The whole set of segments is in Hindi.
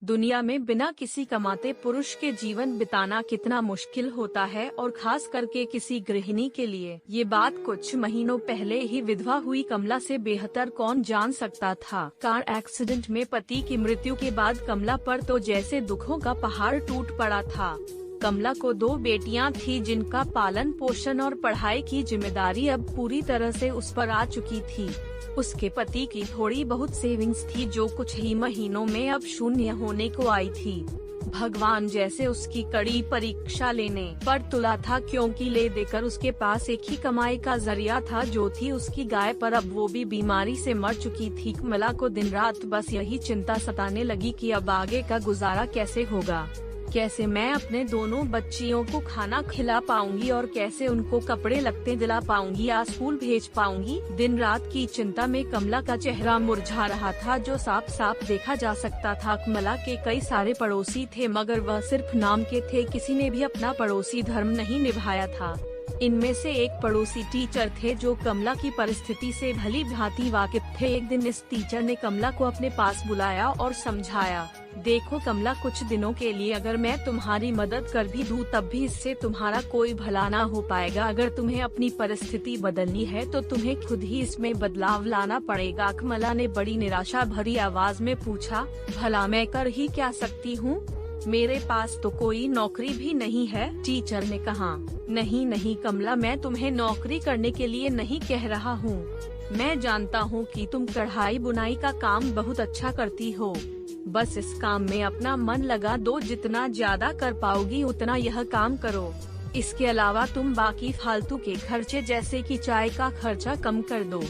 दुनिया में बिना किसी कमाते पुरुष के जीवन बिताना कितना मुश्किल होता है और खास करके किसी गृहिणी के लिए। ये बात कुछ महीनों पहले ही विधवा हुई कमला से बेहतर कौन जान सकता था। कार एक्सीडेंट में पति की मृत्यु के बाद कमला पर तो जैसे दुखों का पहाड़ टूट पड़ा था। कमला को 2 बेटियां थी जिनका पालन पोषण और पढ़ाई की जिम्मेदारी अब पूरी तरह से उस पर आ चुकी थी। उसके पति की थोड़ी बहुत सेविंग्स थी जो कुछ ही महीनों में अब शून्य होने को आई थी। भगवान जैसे उसकी कड़ी परीक्षा लेने पर तुला था, क्योंकि ले देकर उसके पास एक ही कमाई का जरिया था जो थी उसकी गाय, पर अब वो भी बीमारी से मर चुकी थी। कमला को दिन रात बस यही चिंता सताने लगी कि अब आगे का गुजारा कैसे होगा, कैसे मैं अपने दोनों बच्चियों को खाना खिला पाऊंगी और कैसे उनको कपड़े लत्ते दिला पाऊंगी या स्कूल भेज पाऊंगी। दिन रात की चिंता में कमला का चेहरा मुरझा रहा था, जो साफ साफ देखा जा सकता था। कमला के कई सारे पड़ोसी थे मगर वह सिर्फ नाम के थे, किसी ने भी अपना पड़ोसी धर्म नहीं निभाया था। इनमें से एक पड़ोसी टीचर थे जो कमला की परिस्थिति से भली भांति वाकिफ थे। एक दिन इस टीचर ने कमला को अपने पास बुलाया और समझाया, देखो कमला, कुछ दिनों के लिए अगर मैं तुम्हारी मदद कर भी दूं तब भी इससे तुम्हारा कोई भला ना हो पाएगा। अगर तुम्हें अपनी परिस्थिति बदलनी है तो तुम्हें खुद ही इसमें बदलाव लाना पड़ेगा। कमला ने बड़ी निराशा भरी आवाज में पूछा, भला मैं कर ही क्या सकती हूँ? मेरे पास तो कोई नौकरी भी नहीं है। टीचर ने कहा, नहीं नहीं कमला, मैं तुम्हें नौकरी करने के लिए नहीं कह रहा हूँ। मैं जानता हूँ कि तुम कढ़ाई बुनाई का काम बहुत अच्छा करती हो, बस इस काम में अपना मन लगा दो। जितना ज्यादा कर पाओगी उतना यह काम करो। इसके अलावा तुम बाकी फालतू के खर्चे जैसे कि चाय का खर्चा कम कर दो।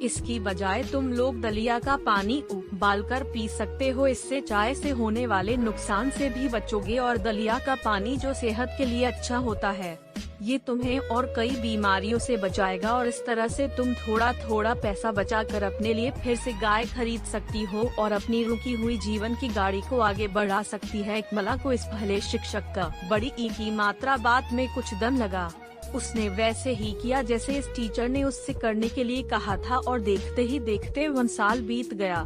इसकी बजाय तुम लोग दलिया का पानी उबाल कर पी सकते हो। इससे चाय से होने वाले नुकसान से भी बचोगे और दलिया का पानी जो सेहत के लिए अच्छा होता है, ये तुम्हें और कई बीमारियों से बचाएगा। और इस तरह से तुम थोड़ा थोड़ा पैसा बचाकर अपने लिए फिर से गाय खरीद सकती हो और अपनी रुकी हुई जीवन की गाड़ी को आगे बढ़ा सकती है। कमला को इस भले शिक्षक का बड़ी ई की मात्रा बात में कुछ दम लगा। उसने वैसे ही किया जैसे इस टीचर ने उससे करने के लिए कहा था और देखते ही देखते 1 साल बीत गया।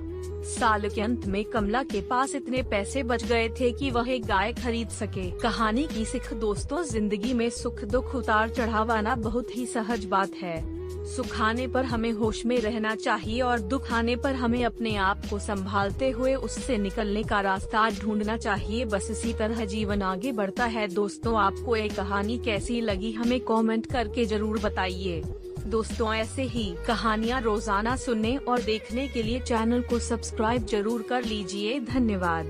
साल के अंत में कमला के पास इतने पैसे बच गए थे कि वह एक गाय खरीद सके। कहानी की सीख दोस्तों, जिंदगी में सुख दुख उतार चढ़ाव आना बहुत ही सहज बात है। सुख आने पर हमें होश में रहना चाहिए और दुख आने पर हमें अपने आप को संभालते हुए उससे निकलने का रास्ता ढूंढना चाहिए। बस इसी तरह जीवन आगे बढ़ता है। दोस्तों, आपको ये कहानी कैसी लगी हमें कमेंट करके जरूर बताइए। दोस्तों, ऐसे ही कहानियाँ रोजाना सुनने और देखने के लिए चैनल को सब्सक्राइब जरूर कर लीजिए। धन्यवाद।